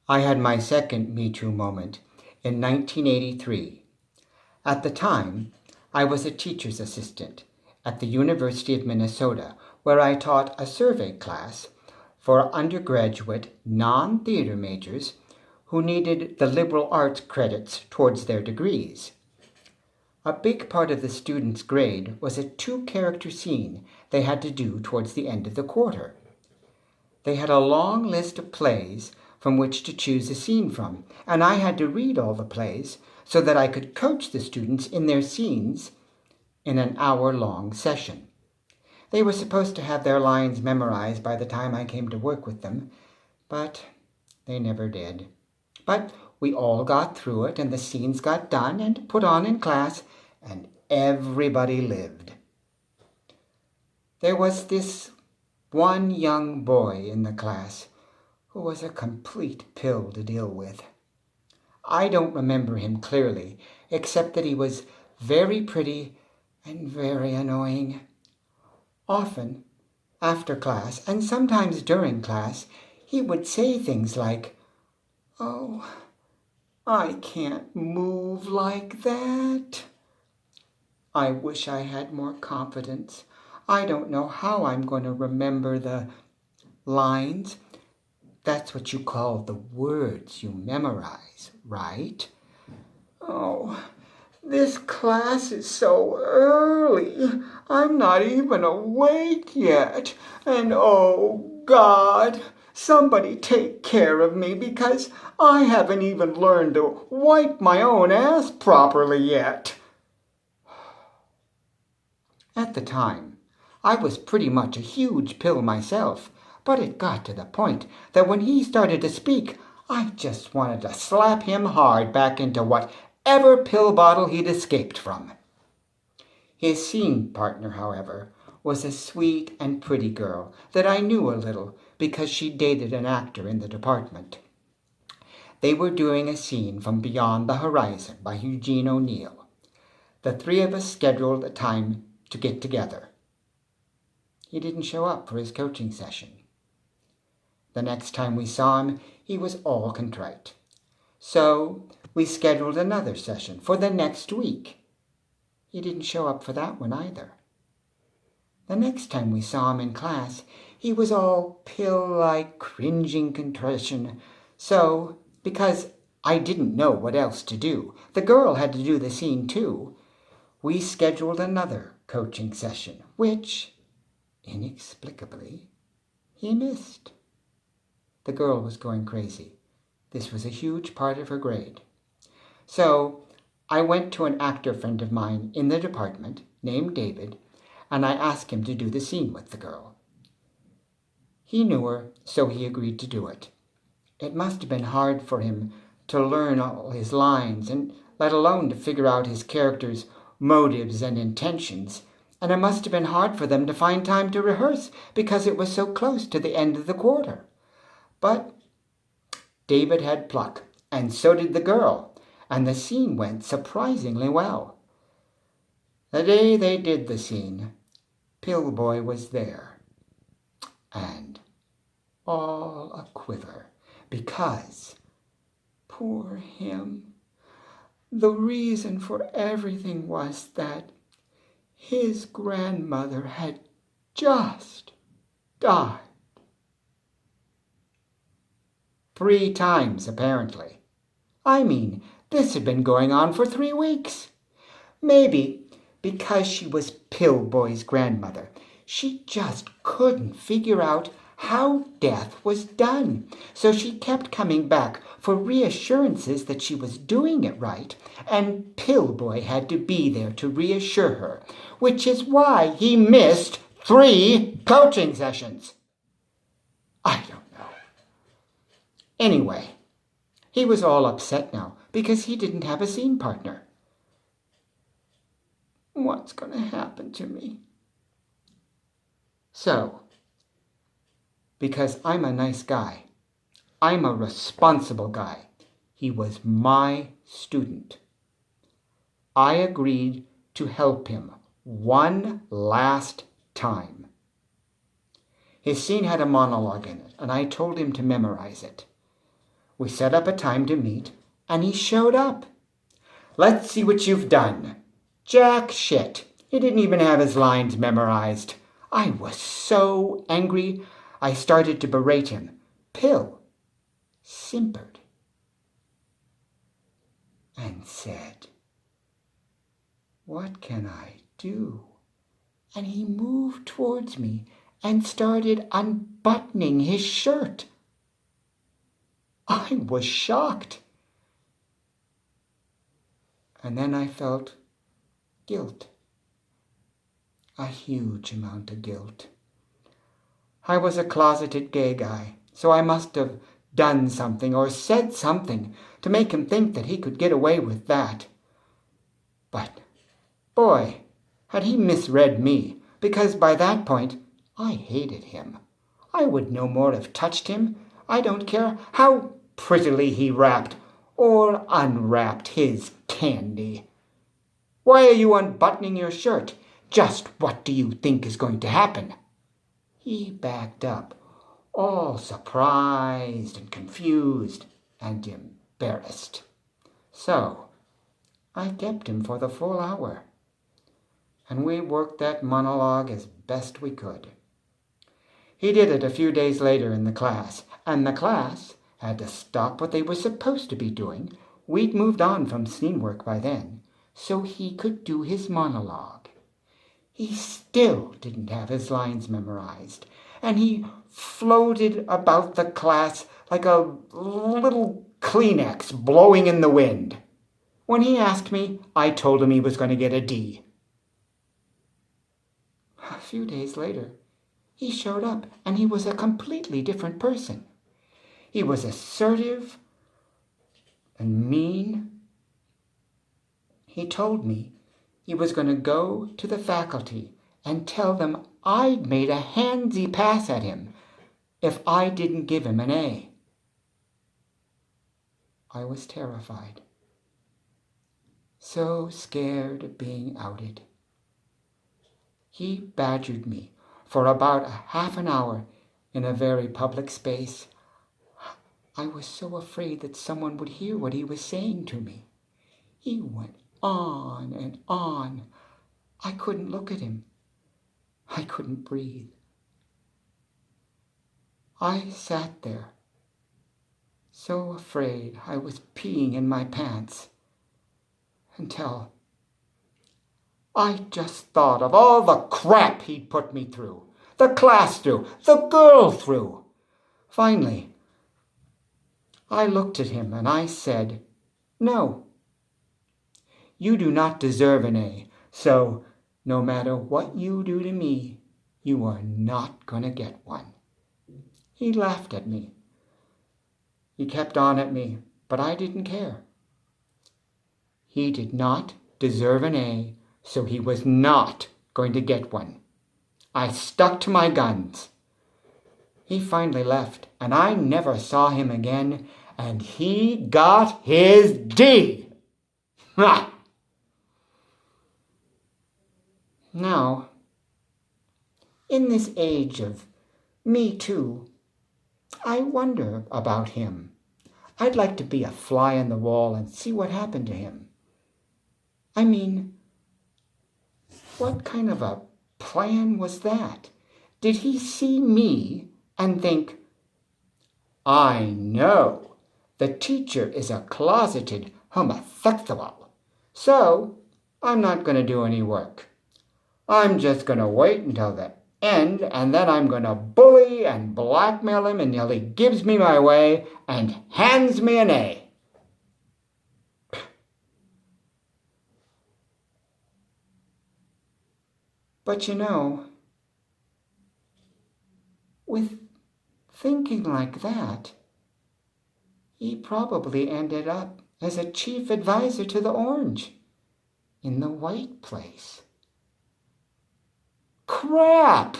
I had my second Me Too moment in 1983. At the time, I was a teacher's assistant at the University of Minnesota, where I taught a survey class for undergraduate non-theater majors who needed the liberal arts credits towards their degrees. A big part of the students' grade was a 2-character scene they had to do towards the end of the quarter. They had a long list of plays from which to choose a scene from, and I had to read all the plays so that I could coach the students in their scenes in an hour-long session. They were supposed to have their lines memorized by the time I came to work with them, but they never did. But we all got through it, and the scenes got done and put on in class, and everybody lived. There was this one young boy in the class who was a complete pill to deal with. I don't remember him clearly, except that he was very pretty and very annoying. Often, after class, and sometimes during class, he would say things like, "Oh, I can't move like that." I wish I had more confidence. I don't know how I'm going to remember the lines. That's what you call the words you memorize, right? "Oh, this class is so early. I'm not even awake yet. And oh, God, somebody take care of me because I haven't even learned to wipe my own ass properly yet." At the time, I was pretty much a huge pill myself, but it got to the point that when he started to speak, I just wanted to slap him hard back into whatever pill bottle he'd escaped from. His scene partner, however, was a sweet and pretty girl that I knew a little because she dated an actor in the department. They were doing a scene from Beyond the Horizon by Eugene O'Neill. The three of us scheduled a time to get together. He didn't show up for his coaching session. The next time we saw him, he was all contrite. So we scheduled another session for the next week. He didn't show up for that one either. The next time we saw him in class, he was all pill-like cringing contrition. So, because I didn't know what else to do, the girl had to do the scene too, we scheduled another coaching session, which, inexplicably, he missed. The girl was going crazy. This was a huge part of her grade. So I went to an actor friend of mine in the department named David, and I asked him to do the scene with the girl. He knew her, so he agreed to do it. It must have been hard for him to learn all his lines, and let alone to figure out his character's motives and intentions, and it must have been hard for them to find time to rehearse because it was so close to the end of the quarter. But David had pluck, and so did the girl, and the scene went surprisingly well. The day they did the scene, Pillboy was there, and all a quiver, because, poor him, the reason for everything was that his grandmother had just died. 3 times, apparently. I mean, this had been going on for 3 weeks. Maybe because she was Pillboy's grandmother, she just couldn't figure out how death was done. So she kept coming back for reassurances that she was doing it right, and Pillboy had to be there to reassure her, which is why he missed 3 coaching sessions. I don't know. Anyway, he was all upset now because he didn't have a scene partner. What's going to happen to me? So, because I'm a nice guy, I'm a responsible guy, he was my student, I agreed to help him one last time. His scene had a monologue in it, and I told him to memorize it. We set up a time to meet, and he showed up. "Let's see what you've done." Jack shit. He didn't even have his lines memorized. I was so angry, I started to berate him. Pill simpered and said, "What can I do?" And he moved towards me and started unbuttoning his shirt. I was shocked. And then I felt guilt. A huge amount of guilt. I was a closeted gay guy, so I must have done something or said something to make him think that he could get away with that. But, boy, had he misread me, because by that point I hated him. I would no more have touched him. I don't care how prettily he wrapped or unwrapped his candy. "Why are you unbuttoning your shirt? Just what do you think is going to happen?" He backed up, all surprised and confused and embarrassed. So I kept him for the full hour, and we worked that monologue as best we could. He did it a few days later in the class, and the class had to stop what they were supposed to be doing. We'd moved on from scene work by then, so he could do his monologue. He still didn't have his lines memorized, and he floated about the class like a little Kleenex blowing in the wind. When he asked me, I told him he was going to get a D. A few days later, he showed up, and he was a completely different person. He was assertive and mean. He told me he was going to go to the faculty and tell them I'd made a handsy pass at him if I didn't give him an A. I was terrified, so scared of being outed. He badgered me for about half an hour in a very public space. I was so afraid that someone would hear what he was saying to me. He went on and on. I couldn't look at him. I couldn't breathe. I sat there, so afraid I was peeing in my pants, until I just thought of all the crap he'd put me through, the class through, the girl through. Finally, I looked at him and I said, "No, you do not deserve an A, so no matter what you do to me, you are not going to get one." He laughed at me. He kept on at me, but I didn't care. He did not deserve an A, so he was not going to get one. I stuck to my guns. He finally left, and I never saw him again, and he got his D. Ha! Now, in this age of Me Too, I wonder about him. I'd like to be a fly on the wall and see what happened to him. I mean, what kind of a plan was that? Did he see me and think, I know the teacher is a closeted homosexual, so I'm not going to do any work. I'm just going to wait until the end, and then I'm going to bully and blackmail him until he gives me my way and hands me an A. But you know, with thinking like that, he probably ended up as a chief advisor to the Orange in the White Place. Crap!